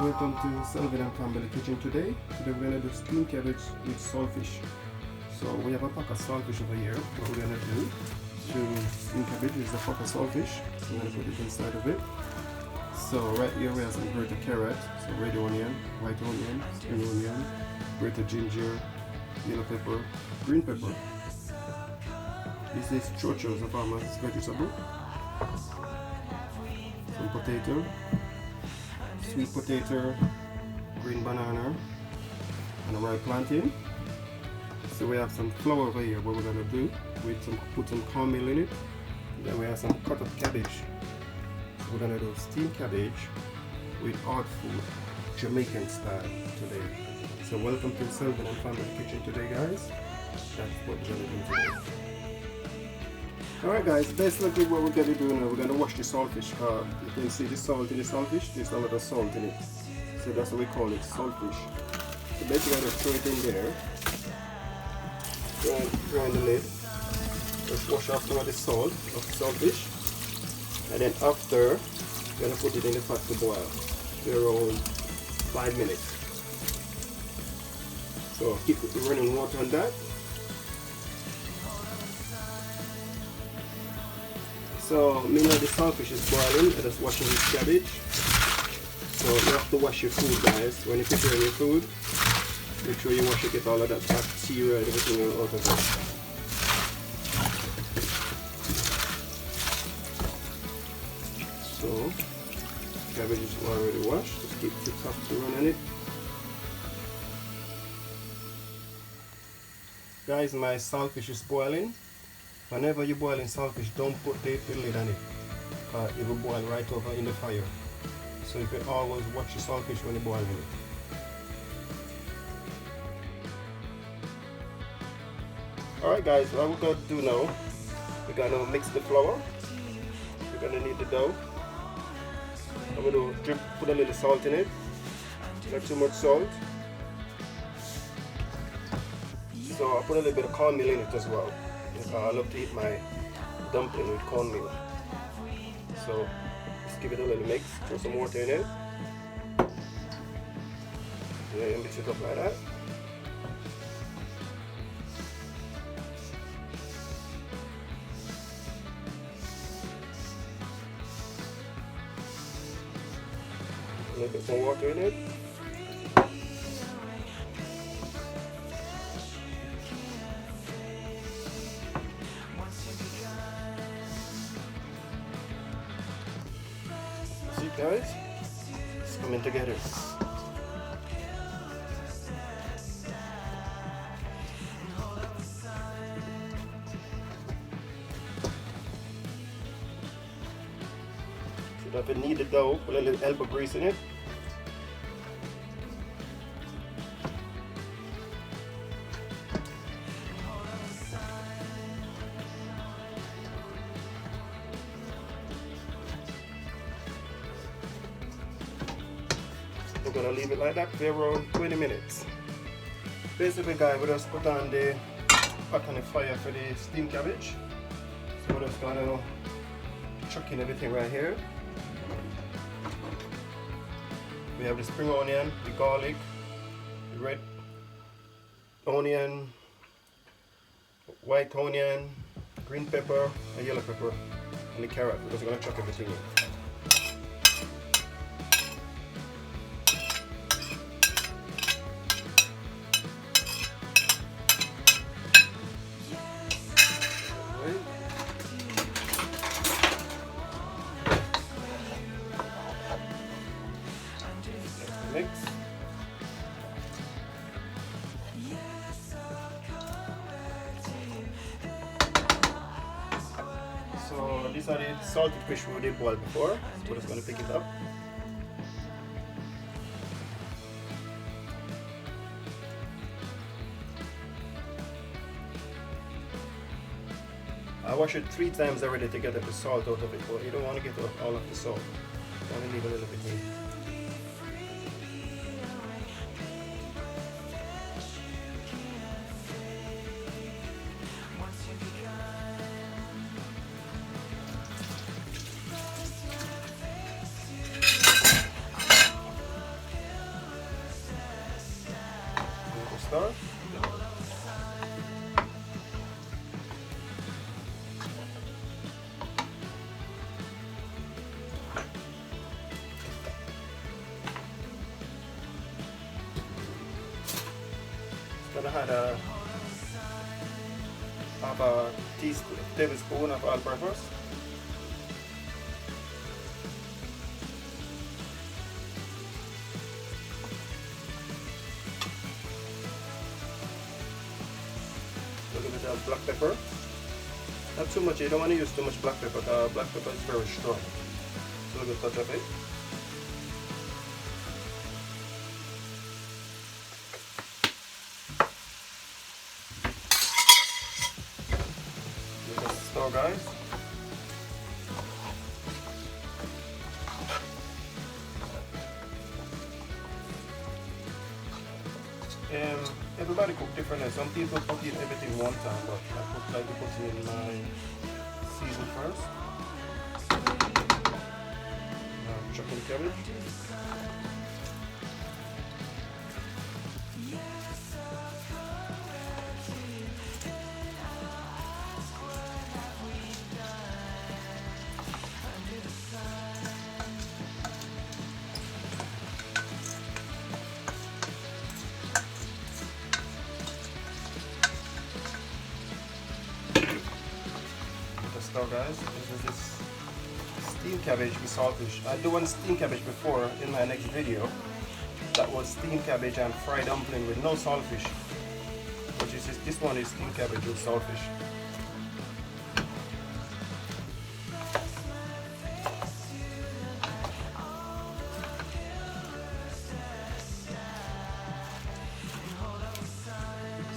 Welcome to Selvin and Family Kitchen today. Today we're going to do steamed cabbage with saltfish. So we have a pack of saltfish over here. What we're going to do to steam cabbage is a pack of saltfish. So we're going to put it inside of it. So right here we have some grated carrot, so red onion, white onion, spring onion, grated ginger, yellow pepper, green pepper. This is chochos of our vegetable. Some potato, sweet potato, green banana, and a ripe plantain. So we have some flour over here. What we're gonna do, put some cornmeal in it. Then we have some cut up cabbage. So we're gonna do steamed cabbage with hot food, Jamaican style today. So welcome to Selvin and Family Kitchen today, guys. That's what we're gonna do today. Alright guys, basically what we're going to do now, we're going to wash the saltfish. You can see the salt in the saltfish, there's a lot of salt in it. So that's what we call it, saltfish. So basically I'm going to throw it in there, grind the lid, just wash off some of the salt of the saltfish. And then after, we're going to put it in the pot to boil for around 5 minutes. So keep running water on that. So, meanwhile the saltfish is boiling, I'm just washing this cabbage. So you have to wash your food, guys. When you prepare your food, make sure you wash it, get all of that bacteria and everything out of it. So, cabbage is already washed, just keep the top to run on it. Guys, my saltfish is boiling. Whenever you're boiling saltfish, don't put the lid on it. It will boil right over in the fire. So you can always watch your saltfish when you're boiling it. Alright guys, what we're going to do now, we're going to mix the flour. We're going to need the dough. I'm going to put a little salt in it. Not too much salt. So I put a little bit of cornmeal in it as well. I love to eat my dumpling with cornmeal. So just give it a little mix, throw some water in it. Yeah, mix it up like that. A little bit more water in it. Guys, it's coming together. So if you need the dough, put a little elbow grease in it. We're gonna leave it like that for around 20 minutes. Basically guys, we just put on the pot on the fire for the steamed cabbage. So we're just gonna chuck in everything right here. We have the spring onion, the garlic, the red onion, white onion, green pepper, and yellow pepper, and the carrot. We're just gonna chuck everything in. Mix. So these are the salted fish we did boil before. So we're just going to pick it up. I wash it 3 times already to get the salt out of it, but you don't want to get all of the salt. You want to leave a little bit in. add a half a tablespoon of all-purpose. A little bit of black pepper. Not too much, you don't want to use too much black pepper because black pepper is very strong. A little bit touch of it. Just stir, guys. Everybody cook differently. Some people cook in everything one time, but I like to put it in my season first. Chopping cabbage. So guys, this is this steamed cabbage with saltfish. I do one steamed cabbage before in my next video. That was steamed cabbage and fried dumpling with no saltfish. Which is this one is steamed cabbage with saltfish.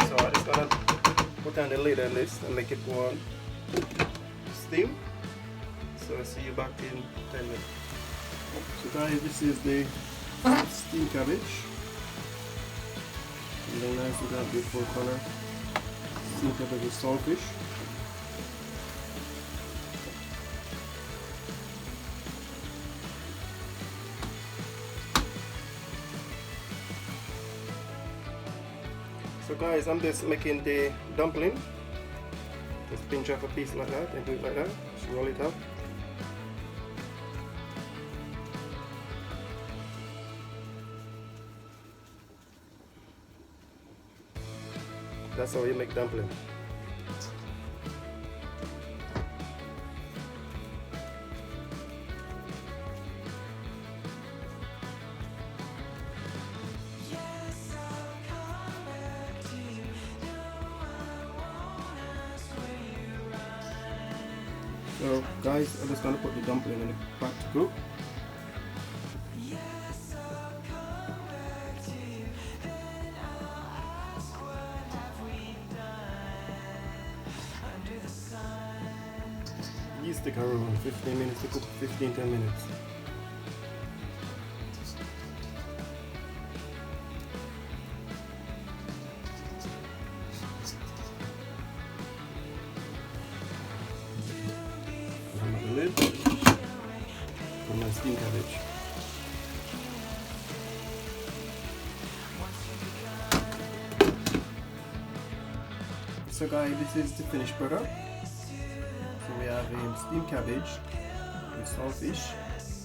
So I just gotta put on the lid on this and make it warm. Steam. So I'll see you back in 10 minutes. So guys, this is the steamed cabbage. Really nice with that beautiful color. Steamed cabbage with saltfish. So guys, I'm just making the dumpling. Just pinch off a piece like that and do it like that. Just roll it up. That's how you make dumpling. So guys, I'm just going to put the dumpling in the pot to cook. These take around 15 minutes to cook, 15-10 minutes. Lid for my steamed cabbage. So guys, this is the finished product. So we have steamed cabbage with saltfish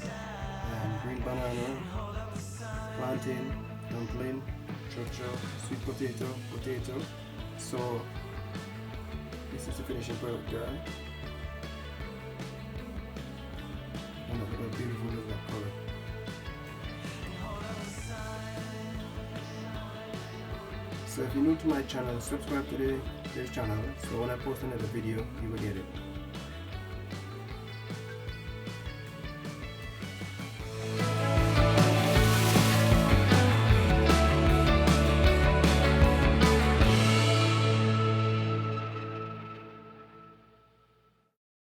and green banana, plantain, dumpling, chocho, sweet potato. So this is the finishing product, guys. And look how beautiful is that color. So if you're new to my channel, subscribe to this channel so when I post another video, you will get it.